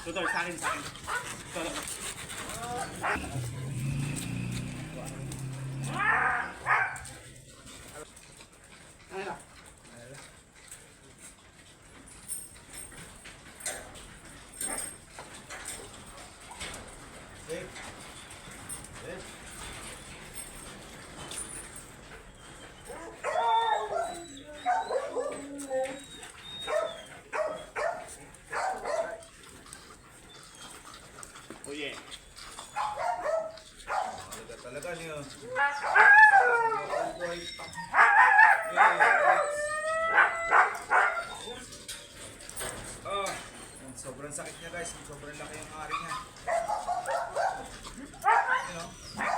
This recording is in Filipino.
Tutor, sa akin, sa akin. Tutor. Ano na? Oh yeah. Talaga niyo. Sobrang sakit niya guys. Sobrang laki yung ari niya. You know?